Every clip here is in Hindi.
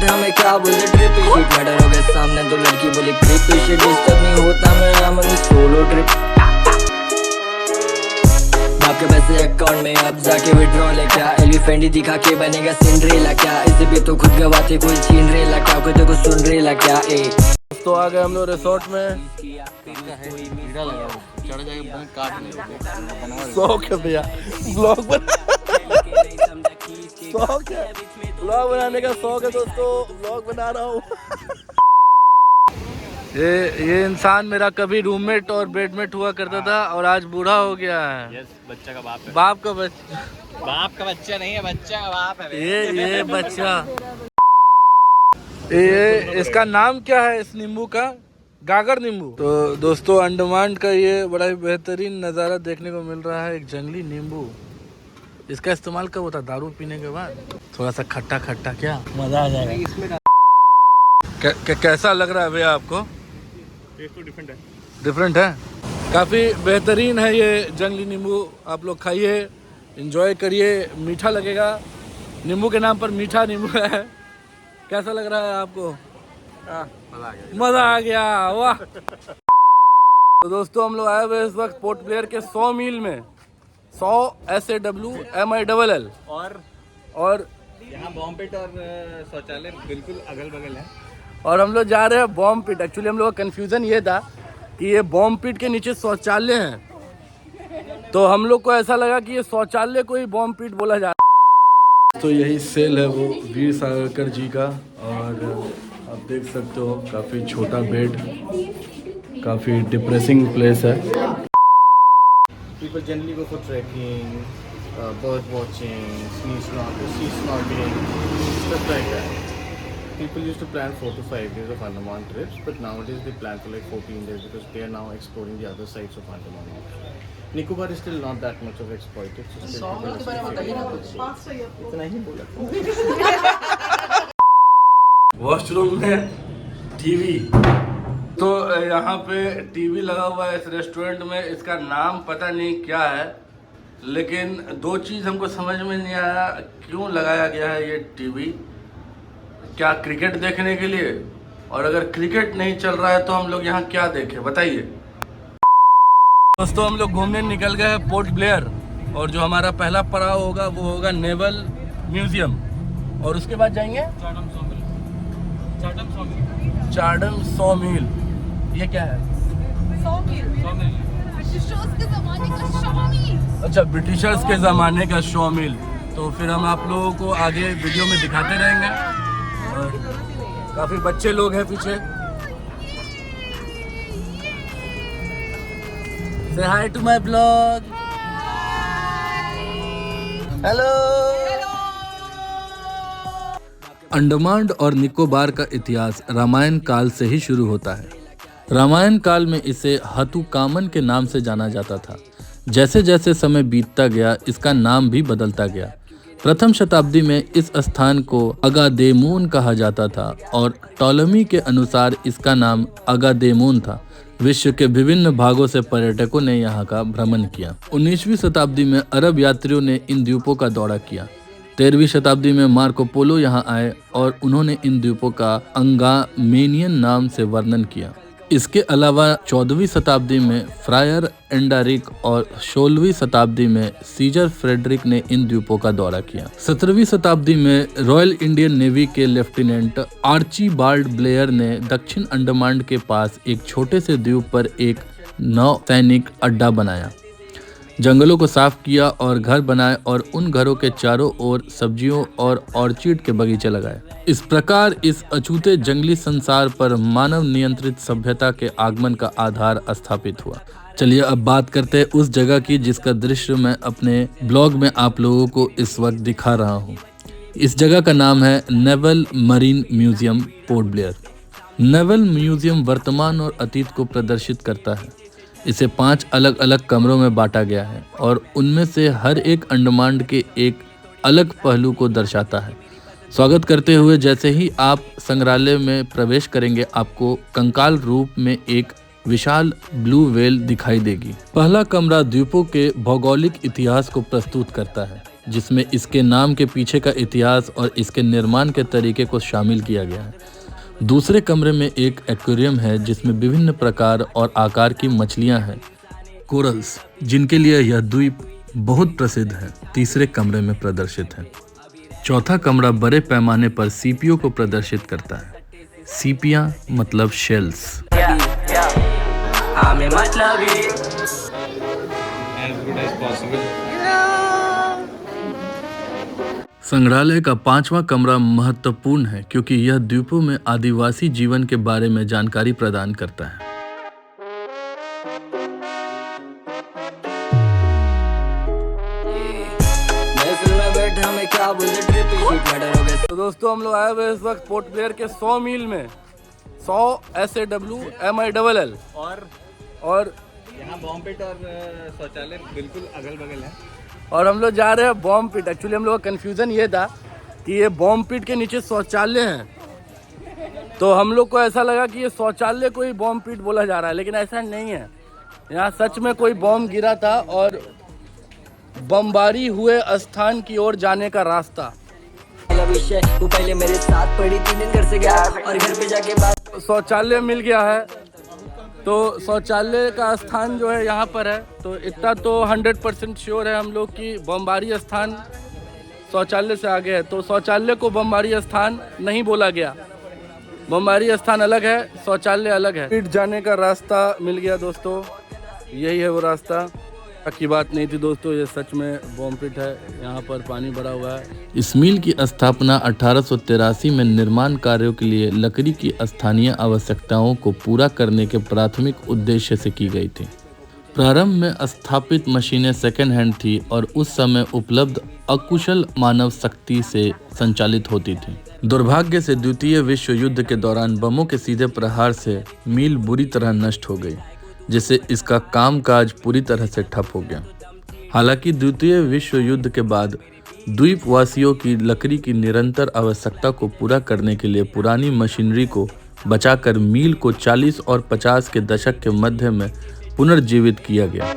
बट हमें क्या बोलते ट्रिप शीट मैटर हो गया सामने तो लड़की बोली ट्रिप शीट डिस्टर्ब नहीं होता मेरा मन सोलो ट्रिप बाप के पैसे अकाउंट में अब जाके विड्रॉ ले क्या एलिफेंट ही दिखा के बनेगा सिंड्रेला क्या इसे भी तो खुद गवाते कोई छीन रेला क्या कोई तो सुन रेला क्या तो आ गए हम लोग रिसोर्ट में शौक है भैया ब्लॉग बनाने का शौक है दोस्तों ब्लॉग बना रहा हूँ ये इंसान मेरा कभी रूममेट और बेडमेट हुआ करता था और आज बूढ़ा हो गया है। यस, बच्चा का बाप है। बाप का बच्चा, बाप का बच्चा नहीं है, बच्चा का बाप है। ये बच्चा ये इसका नाम क्या है इस नींबू का? गागर नींबू। तो दोस्तों अंडमान का ये बड़ा ही बेहतरीन नज़ारा देखने को मिल रहा है, एक जंगली नींबू। इसका इस्तेमाल कब होता? दारू पीने के बाद थोड़ा सा खट्टा खट्टा, क्या मजा आ जाएगा। कैसा लग रहा है भैया आपको? टेस्ट तो डिफरेंट है, काफ़ी बेहतरीन है ये जंगली नींबू। आप लोग खाइए, एंजॉय करिए, मीठा लगेगा। नींबू के नाम पर मीठा नींबू है। कैसा लग रहा है आपको? मज़ा आ गया, वाह। तो दोस्तों हम लोग आए हुए इस वक्त पोर्ट ब्लेयर के 100 मील में, 100 SAWMILL और यहाँ बॉम्ब पिट और शौचालय बिल्कुल अगल बगल है। और हम लोग जा रहे हैं बॉम्ब पिट। एक्चुअली हम लोग का कन्फ्यूज़न ये था कि ये बॉम्ब पिट के नीचे शौचालय हैं, तो हम लोग को ऐसा लगा कि ये शौचालय को ही बॉम्ब पिट बोला जा रहा है। तो यही सेल है वो वीर सावरकर जी का, और आप देख सकते हो काफ़ी छोटा बेड, काफ़ी डिप्रेसिंग प्लेस है। People generally go for trekking, bird watching, sea snorkeling, stuff like that. People used to plan 4 to 5 days of Andaman trips, but nowadays they plan for like 14 days because they are now exploring the other sides of Andaman. Nicobar is still not that much of exploited. इतना ही बोला। वॉशरूम में टीवी, तो यहाँ पे टीवी लगा हुआ है इस रेस्टोरेंट में। इसका नाम पता नहीं क्या है, लेकिन दो चीज़ हमको समझ में नहीं आया, क्यों लगाया गया है ये टीवी? क्या क्रिकेट देखने के लिए? और अगर क्रिकेट नहीं चल रहा है तो हम लोग यहाँ क्या देखें, बताइए। दोस्तों हम लोग घूमने निकल गए हैं पोर्ट ब्लेयर, और जो हमारा पहला पड़ाव होगा वो होगा नेवल म्यूजियम, और उसके बाद जाएंगे चार्डम 100 मील। ये क्या है? 100 मील ब्रिटिशर्स के ज़माने का 100 मील। अच्छा, ब्रिटिशर्स के ज़माने का 100 मील। तो फिर हम आप लोगों को आगे वीडियो में दिखाते रहेंगे, और काफ़ी बच्चे लोग हैं पीछे। Say hi to my vlog. Hello. Andaman और निकोबार का इतिहास रामायण काल से ही शुरू होता है। रामायण काल में इसे हथुकामन के नाम से जाना जाता था। जैसे जैसे समय बीतता गया इसका नाम भी बदलता गया। प्रथम शताब्दी में इस स्थान को अगादेमोन कहा जाता था, और टॉलमी के अनुसार इसका नाम अगादेमोन था। विश्व के विभिन्न भागों से पर्यटकों ने यहाँ का भ्रमण किया। 19वीं शताब्दी में अरब यात्रियों ने इन द्वीपों का दौरा किया। 13वीं शताब्दी में मार्को पोलो यहाँ आए और उन्होंने इन द्वीपों का अंगामेनियन नाम से वर्णन किया। इसके अलावा 14वीं शताब्दी में फ्रायर एंडारिक और 16वीं शताब्दी में सीजर फ्रेडरिक ने इन द्वीपों का दौरा किया। 17वीं शताब्दी में रॉयल इंडियन नेवी के लेफ्टिनेंट आर्चीबाल्ड ब्लेयर ने दक्षिण अंडमान के पास एक छोटे से द्वीप पर एक नौसैनिक अड्डा बनाया, जंगलों को साफ किया और घर बनाए, और उन घरों के चारों ओर सब्जियों और ऑर्चिड के बगीचे लगाए। इस प्रकार इस अछूते जंगली संसार पर मानव नियंत्रित सभ्यता के आगमन का आधार स्थापित हुआ। चलिए अब बात करते हैं उस जगह की जिसका दृश्य मैं अपने ब्लॉग में आप लोगों को इस वक्त दिखा रहा हूँ। इस जगह का नाम है naval marine museum port Blair. Naval museum वर्तमान और अतीत को प्रदर्शित करता है। इसे 5 अलग अलग कमरों में बांटा गया है, और उनमें से हर एक अंडमान के एक अलग पहलू को दर्शाता है। स्वागत करते हुए जैसे ही आप संग्रहालय में प्रवेश करेंगे, आपको कंकाल रूप में एक विशाल ब्लू व्हेल दिखाई देगी। पहला कमरा द्वीपों के भौगोलिक इतिहास को प्रस्तुत करता है। जिसमें इसके नाम के पीछे का इतिहास और इसके निर्माण के तरीके को शामिल किया गया है। दूसरे कमरे में एक एक्वेरियम है जिसमें विभिन्न प्रकार और आकार की मछलियां हैं, कोरल्स, जिनके लिए यह द्वीप बहुत प्रसिद्ध है, तीसरे कमरे में प्रदर्शित है। चौथा कमरा बड़े पैमाने पर सीपियों को प्रदर्शित करता है। सीपियां मतलब शेल्स। संग्रहालय का पांचवा कमरा महत्वपूर्ण है क्योंकि यह द्वीपों में आदिवासी जीवन के बारे में जानकारी प्रदान करता है। तो दोस्तों हम लोग आए हुए इस वक्त पोर्ट ब्लेयर के 100 मील में 100 SAWMILL और यहाँ बॉम्ब पिट और शौचालय बिल्कुल अगल बगल है। और हम लोग जा रहे हैं बॉम्ब पिट। एक्चुअली हम लोग का कन्फ्यूज़न ये था कि ये बॉम्ब पिट के नीचे शौचालय है, तो हम लोग को ऐसा लगा कि ये शौचालय को ही बॉम्ब पिट बोला जा रहा है, लेकिन ऐसा नहीं है। यहाँ सच में कोई बॉम्ब गिरा था और बमबारी हुए स्थान की ओर जाने का रास्ता। वो पहले मेरे साथ पड़ी 3 दिन घर से गया और घर पे जाके बात शौचालय मिल गया है, तो शौचालय का स्थान जो है यहाँ पर है। तो इतना तो 100% श्योर है हम लोग कि बमबारी स्थान शौचालय से आगे है। तो शौचालय को बमबारी स्थान नहीं बोला गया, बमबारी स्थान अलग है, शौचालय अलग है। पिट जाने का रास्ता मिल गया दोस्तों, यही है वो रास्ता। की बात नहीं थी दोस्तों, ये सच में बॉम्ब पिट है, यहाँ पर पानी भरा हुआ है। इस मिल की स्थापना 1883 में निर्माण कार्यों के लिए लकड़ी की स्थानीय आवश्यकताओं को पूरा करने के प्राथमिक उद्देश्य से की गई थी। प्रारंभ में स्थापित मशीनें सेकेंड हैंड थी और उस समय उपलब्ध अकुशल मानव शक्ति से संचालित होती थी। दुर्भाग्य से द्वितीय विश्व युद्ध के दौरान बमों के सीधे प्रहार से मिल बुरी तरह नष्ट हो गई, जिससे इसका कामकाज पूरी तरह से ठप हो गया। हालांकि द्वितीय विश्व युद्ध के बाद द्वीपवासियों की लकड़ी की निरंतर आवश्यकता को पूरा करने के लिए पुरानी मशीनरी को बचाकर मील को 40 और 50 के दशक के मध्य में पुनर्जीवित किया गया।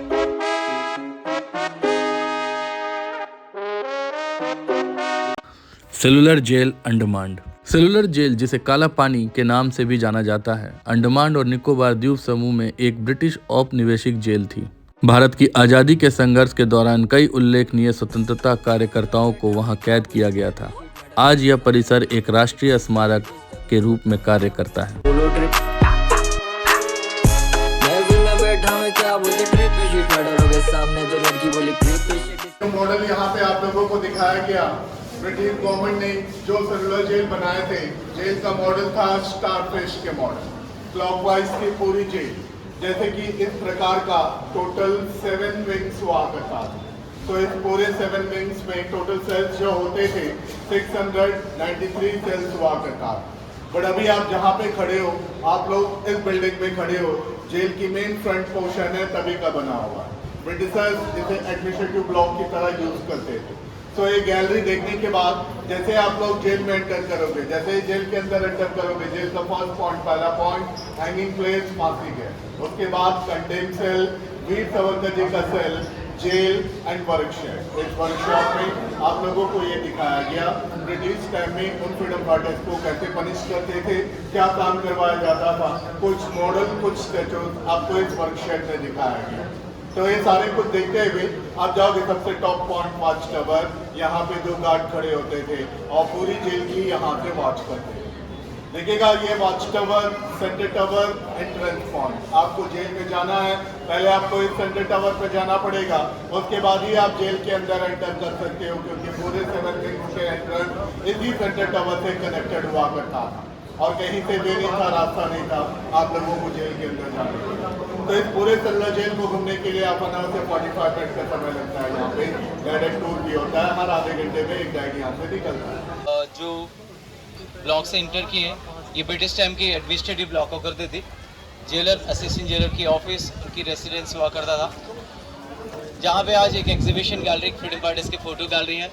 Cellular jail Andaman. Cellular jail, जिसे काला पानी के नाम से भी जाना जाता है, अंडमान और निकोबार द्वीप समूह में एक ब्रिटिश औपनिवेशिक जेल थी। भारत की आज़ादी के संघर्ष के दौरान कई उल्लेखनीय स्वतंत्रता कार्यकर्ताओं को वहां कैद किया गया था। आज यह परिसर एक राष्ट्रीय स्मारक के रूप में कार्य करता है। मॉडल यहाँ पे आप लोगों को दिखाया गया। ब्रिटिश गवर्नमेंट ने जो सेलुलर जेल बनाए थे, जेल का मॉडल था स्टारफिश के मॉडल, क्लॉकवाइज की पूरी जेल, जैसे कि इस प्रकार का टोटल 7 विंग्स हुआ करता था। तो इस पूरे 7 विंग्स में टोटल सेल्स जो होते थे 693 सेल्स हुआ करता था। बट अभी आप जहाँ पे खड़े हो, आप लोग इस बिल्डिंग में खड़े हो, जेल की मेन फ्रंट पोर्शन है तभी का बना हुआ है। ब्रिटिशर्स इसे एडमिनिस्ट्रेटिव ब्लॉक की तरह यूज करते थे। तो ये गैलरी देखने के बाद जैसे आप लोग जेल में एंटर करोगे, जैसे ही जेल के अंदर एंटर करोगे, जेल का फर्स्ट पॉइंट, पहला पॉइंट हैंगिंग प्लेस, फांसी है। उसके बाद कंटेन सेल, वीर सावरकर जी का सेल, जेल एंड वर्कशॉप। इस वर्कशॉप में आप लोगों को ये दिखाया गया ब्रिटिश टाइम में उन फ्रीडम फाइटर्स को कैसे पनिश करते थे, क्या काम करवाया जाता था। कुछ मॉडल, कुछ स्टैचूज आपको इस वर्कशॉप में दिखाया गया। तो ये सारे कुछ देखते हुए आप जाओगे सबसे टॉप पॉइंट वॉच टावर, यहाँ पे 2 गार्ड खड़े होते थे और पूरी जेल की यहाँ से वॉच करते थे। देखिएगा ये watch tower, centre tower, entrance point. आपको जेल में जाना है, पहले आपको इस सेंटर टावर पर जाना पड़ेगा, उसके बाद ही आप जेल के अंदर एंटर कर सकते हो, क्योंकि पूरे 7 विंग्स के एंट्रेंस इसी सेंटर टावर से कनेक्टेड हुआ करता था और कहीं से भी नहीं था, रास्ता नहीं था आप लोगों को जेल के अंदर जाने का। तो इस पूरे सेलुलर जेल को घूमने के लिए आप 1 से 45 मिनट का समय लगता है। यहाँ पे गाइडेड टूर भी होता है, हर आधे घंटे में एक गाइड यहाँ से निकलता है। जो ब्लॉक से इंटर किए, ये ब्रिटिश टाइम की एडमिनिस्ट्रेटिव ब्लॉक हो करते थे। जेलर, असिस्टेंट जेलर की ऑफिस, उनकी रेसिडेंस हुआ करता था। जहाँ पे आज एक एग्जीबिशन गैलरी, फ्रीडम फाइटर्स की फ़ोटो गैलरी है।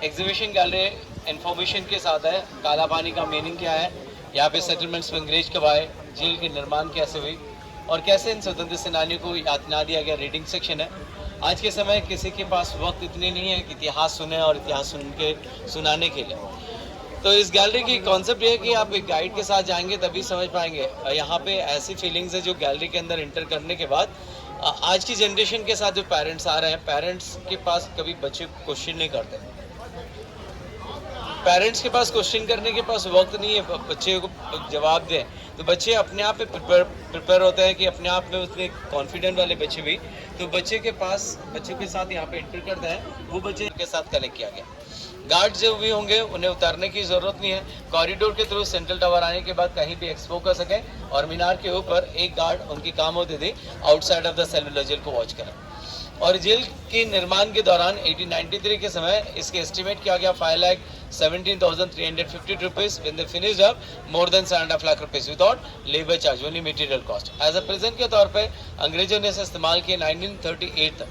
एग्जीबिशन गैलरी इन्फॉर्मेशन के साथ है, काला पानी का मीनिंग क्या है, यहाँ पे सेटलमेंट्स में अंग्रेज कब आए, जेल के निर्माण कैसे हुई, और कैसे इन स्वतंत्र सेनानियों को यातना दिया गया। रीडिंग सेक्शन है। आज के समय किसी के पास वक्त इतने नहीं है कि इतिहास सुने और इतिहास सुन के सुनाने के लिए। तो इस गैलरी की कॉन्सेप्ट ये है कि आप एक गाइड के साथ जाएंगे तभी समझ पाएंगे। यहाँ पे ऐसी फीलिंग्स है जो गैलरी के अंदर इंटर करने के बाद आज की जनरेशन के साथ जो पेरेंट्स आ रहे हैं, पेरेंट्स के पास कभी बच्चे क्वेश्चन नहीं करते। पेरेंट्स के पास क्वेश्चन करने के पास वक्त नहीं है बच्चे को जवाब दें, तो बच्चे अपने आप पे प्रिपेयर होते हैं कि अपने आप में उतने कॉन्फिडेंट वाले बच्चे भी, तो बच्चे के साथ यहाँ पे इंटर करते हैं, वो बच्चे के साथ कनेक्ट किया गया। गार्ड जो भी होंगे उन्हें उतारने की ज़रूरत नहीं है। कॉरिडोर के थ्रू सेंट्रल टावर आने के बाद कहीं भी एक्सपो कर सकें और मीनार के ऊपर एक गार्ड उनकी काम होती थी outside of the cellular jail को वॉच करें। और जेल के निर्माण के दौरान 1893 के समय इसके एस्टिमेट किया गया 5,17,350 rupees. When they finished up more than 7.5 lakh rupees without labour charge, only material cost. As a present के तौर पे अंग्रेजों ने इसे इस्तेमाल किया 1938 तक।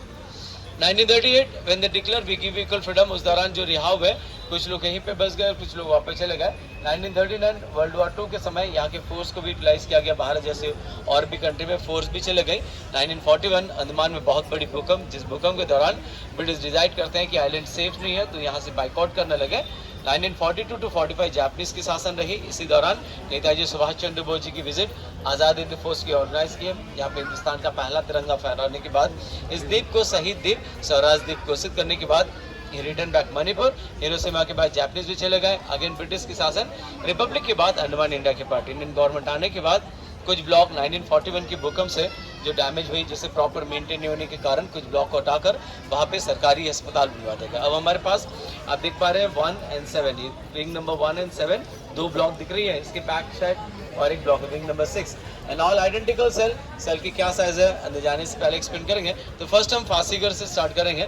1938 when they declare we give equal freedom, उस दौरान जो रिहा हुए कुछ लोग यहीं पे बस गए, कुछ लोग वापस चले गए। 1939 वर्ल्ड वॉर 2 के समय यहाँ के फोर्स को भी यूटिलाइज किया गया, भारत जैसे और भी कंट्री में फोर्स भी चले गई। 1941 अंडमान में बहुत बड़ी भूकंप, जिस भूकंप के दौरान ब्रिटिश डिसाइड करते हैं कि आइलैंड सेफ नहीं है, तो यहाँ से बाइकआउट करने लगे। 1942 to 45 जापानीज की शासन रही। इसी दौरान नेताजी सुभाष चंद्र बोस जी की विजिट आज़ाद हिंद फोर्स की ऑर्गेनाइज किए। यहाँ पे हिंदुस्तान का पहला तिरंगा फहराने के बाद इस द्वीप को शहीद द्वीप, स्वराज द्वीप घोषित करने के बाद रिटर्न बैक मणिपुर। हिरोशिमा के बाद जापानीज भी चले गए, अगेन ब्रिटिश की शासन। रिपब्लिक के बाद अंडमान इंडिया के पार्टी इंडियन गवर्नमेंट आने के बाद कुछ ब्लॉक 1941 की भूकंप से जो डैमेज हुई, जिसे प्रॉपर मेंटेन नहीं होने के कारण कुछ ब्लॉक को हटाकर वहाँ पे सरकारी अस्पताल बनवा देगा। अब हमारे पास आप देख पा रहे हैं 1 and 7, ये विंग नंबर 1 and 7 दो ब्लॉक दिख रही है, इसके बैक साइड और एक block wing number 6 and all identical cell. Cell की क्या साइज है अंदर जाने से पहले एक्सप्लेन करेंगे। तो फर्स्ट हम फांसीगर से स्टार्ट करेंगे,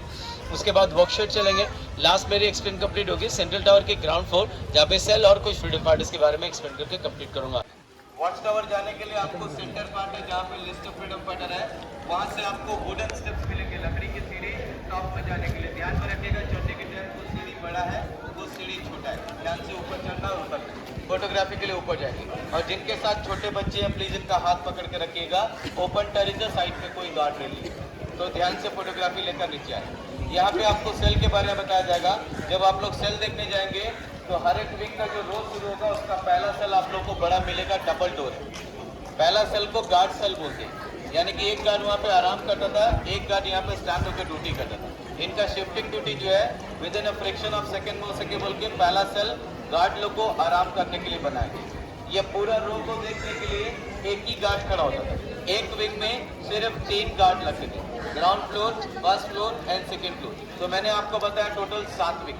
उसके बाद वर्कशॉप चलेंगे, लास्ट मेरी एक्सप्लेन कंप्लीट होगी सेंट्रल टावर के ग्राउंड फ्लोर, जहाँ पे सेल और कुछ फ्रीडम फाइटर्स के बारे में एक्सप्लेन करके कंप्लीट करूंगा। वॉच टावर जाने के लिए आपको सेंटर पार्ट है जहाँ पे लिस्ट ऑफ फ्रीडम फाइटर है, वहाँ से आपको वुडन स्टेप्स मिलेंगे, लकड़ी की सीढ़ी टॉप में जाने के लिए। ध्यान में रखिएगा चढ़ने के टाइम वो सीढ़ी बड़ा है, वो सीढ़ी छोटा है, ध्यान से ऊपर चढ़ना और उतरना। फोटोग्राफी के लिए ऊपर जाएंगे और जिनके साथ छोटे बच्चे हैं प्लीज इनका हाथ पकड़ के रखिएगा। ओपन टेरिस साइड पे कोई गार्ड नहीं है, तो ध्यान से फोटोग्राफी लेकर नीचे आए। यहाँ पे आपको सेल के बारे में बताया जाएगा। जब आप लोग सेल देखने जाएंगे तो हर एक विंग का जो रोज शुरू होगा उसका पहला सेल आप लोग को बड़ा मिलेगा, डबल डोर है। पहला सेल को गार्ड सेल बोलते हैं, यानी कि एक गार्ड वहाँ पे आराम करता था, एक गार्ड यहाँ पे स्टैंड होकर ड्यूटी करता था। इनका शिफ्टिंग ड्यूटी जो है with in a fraction of second हो सके बोल के पहला सेल गार्ड लोग को आराम करने के लिए बनाया गया। ये पूरा रो को देखने के लिए एक ही गार्ड खड़ा होता था। एक विंग में सिर्फ 3 गार्ड लगते थे, ground floor, first floor and second floor. तो मैंने आपको बताया टोटल 7 विंग,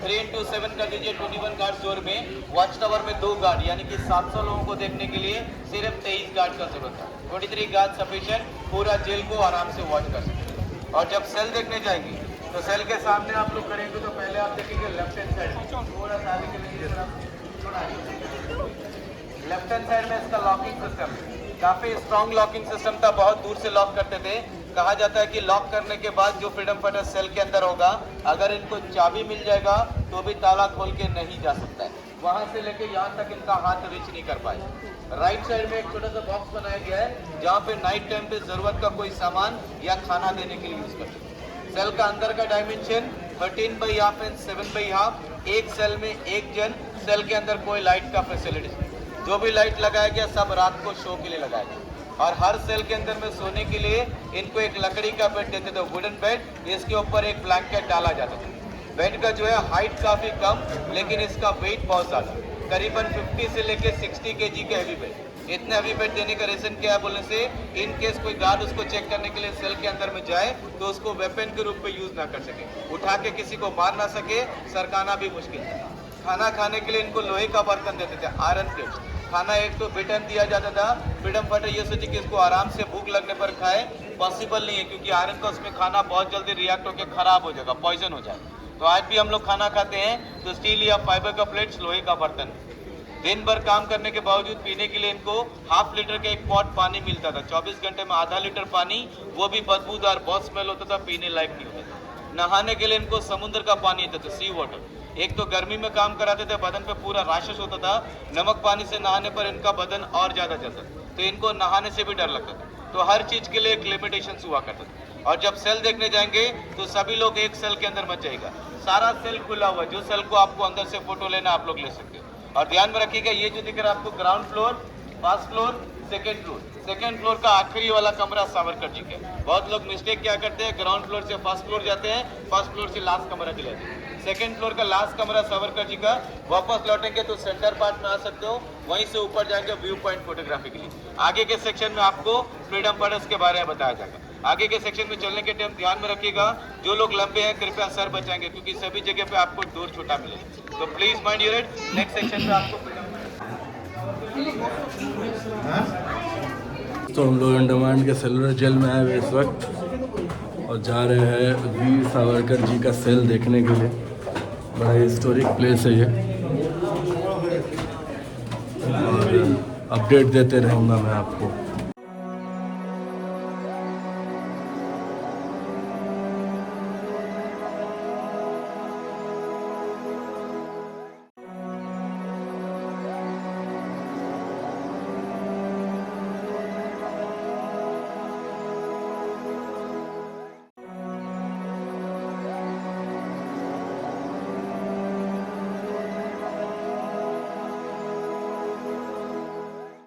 3 into 7 कर दीजिए 21 गार्ड जोर में। वॉच टावर में 2 गार्ड यानी कि 700 लोगों को देखने के लिए सिर्फ 23 गार्ड का जरूरत है। 23 गार्ड सफिशिएंट पूरा जेल को आराम से वॉच कर सकते। और जब सेल देखने जाएंगे तो सेल के सामने आप लोग करेंगे तो पहले आप देखेंगे लेफ्ट हैंड साइड, थोड़ा सा आगे के लिए लेफ्ट हैंड साइड में इसका लॉकिंग सिस्टम काफ़ी स्ट्रॉन्ग लॉकिंग सिस्टम था, बहुत दूर से लॉक करते थे। कहा जाता है कि लॉक करने के बाद जो फ्रीडम फाइटर सेल के अंदर होगा, अगर इनको चाबी मिल जाएगा तो भी ताला खोल के नहीं जा सकता है। वहाँ से लेके यहाँ तक इनका हाथ रिच नहीं कर पाए। राइट साइड में एक छोटा सा बॉक्स बनाया गया है जहाँ पे नाइट टाइम पे जरूरत का कोई सामान या खाना देने के लिए यूज करते हैं। सेल का अंदर का डायमेंशन 13/2 एंड 7/2। एक सेल में एक जन, सेल के अंदर कोई लाइट का फैसिलिटी, जो भी लाइट लगाया गया सब रात को शो के लिए लगाया गया। और हर सेल के अंदर में सोने के लिए इनको एक लकड़ी का बेड देते थे, वुडन बेड, इसके ऊपर एक ब्लैंकेट डाला जाता था। बेड का जो है हाइट काफ़ी कम लेकिन इसका वेट बहुत ज़्यादा, करीबन 50 से लेके 60 kg के हैवी बेड। इतने हैवी बेड देने का रीज़न क्या है बोलने से, इन केस कोई गार्ड उसको चेक करने के लिए सेल के अंदर में जाए तो उसको वेपन के रूप में यूज़ ना कर सके, उठा के किसी को मार ना सके, सरकाना भी मुश्किल था। खाना खाने के लिए इनको लोहे का बर्तन देते थे, आयरन प्लेट्स। खाना एक तो बिटन दिया जाता था। फ्रीडम फाइटर ये सोचे कि इसको आराम से भूख लगने पर खाए, पॉसिबल नहीं है क्योंकि आयरन का उसमें खाना बहुत जल्दी रिएक्ट होकर खराब हो जाएगा, पॉइजन हो जाए। तो आज भी हम लोग खाना खाते हैं तो स्टील या फाइबर का प्लेट्स, लोहे का बर्तन। दिन भर काम करने के बावजूद पीने के लिए इनको 1/2 लीटर का एक पॉट पानी मिलता था। 24 घंटे में आधा लीटर पानी, वो भी बदबूदार, बहुत स्मेल होता था, पीने लायक नहीं होता था। नहाने के लिए इनको समुद्र का पानी आता था, सी वाटर। एक तो गर्मी में काम कराते थे, बदन पे पूरा राशेस होता था, नमक पानी से नहाने पर इनका बदन और ज़्यादा जलता था। तो इनको नहाने से भी डर लगता था। तो हर चीज़ के लिए एक लिमिटेशन हुआ करता था। और जब सेल देखने जाएंगे तो सभी लोग एक सेल के अंदर मत जाएगा, सारा सेल खुला हुआ है, जो सेल को आपको अंदर से फोटो लेना आप लोग ले सकते हो। और ध्यान में रखिएगा, ये जो दिख रहा है आपको ground floor, first floor, second floor, second floor का आखिरी वाला कमरा सावरकर जी का। बहुत लोग मिस्टेक क्या करते हैं, ग्राउंड फ्लोर से फर्स्ट फ्लोर जाते हैं, फर्स्ट फ्लोर से लास्ट कमरा चले जाते हैं। सेकेंड फ्लोर का लास्ट कमरा सावरकर जी का। वापस लौटेंगे तो सेंटर पार्ट में आ सकते हो, वहीं से ऊपर जाएंगे व्यू पॉइंट फोटोग्राफी के लिए। आगे के सेक्शन में आपको फ्रीडम फाइटर्स के बारे में बताया जाएगा। आगे के सेक्शन में चलने के टाइम ध्यान में रखिएगा, जो लोग लंबे हैं कृपया सर बचाएंगे, क्योंकि सभी जगह पे आपको डोर छोटा मिलेगा। तो please mind your it. Next section में आपको तो हम लोग अंडमान के सेलुलर जेल में आए हुए इस वक्त और जा रहे हैं वीर सावरकर जी का सेल देखने के लिए। बड़ा हिस्टोरिक प्लेस है ये और अपडेट देते रहूँगा मैं आपको।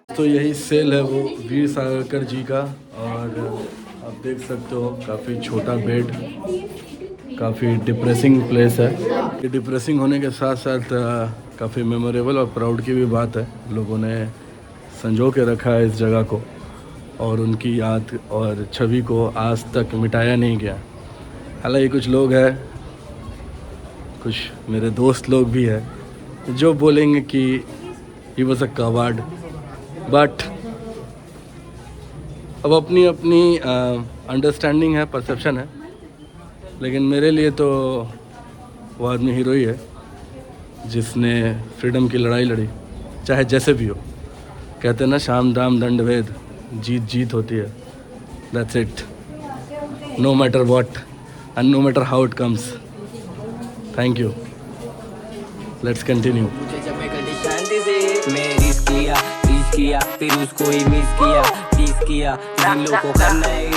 तो यही सेल है वो वीर सावरकर जी का और आप देख सकते हो काफ़ी छोटा बेड, काफ़ी डिप्रेसिंग प्लेस है। ये डिप्रेसिंग होने के साथ साथ काफ़ी मेमोरेबल और प्राउड की भी बात है। लोगों ने संजो के रखा है इस जगह को और उनकी याद और छवि को आज तक मिटाया नहीं गया। हालांकि कुछ लोग हैं, कुछ मेरे दोस्त लोग भी हैं जो बोलेंगे कि he was a covered, but अब अपनी अपनी अंडरस्टैंडिंग है, परसेप्शन है। लेकिन मेरे लिए तो वो आदमी हीरो ही है जिसने फ्रीडम की लड़ाई लड़ी, चाहे जैसे भी हो। कहते हैं ना, शाम दाम दंड भेद, जीत जीत होती है। That's it, no matter what and no matter how it comes. Thank you, let's continue. जब मैं कभी शांति से मैं रिस्क लिया, फिर उसको ही मिस किया, किया दिलों को करना है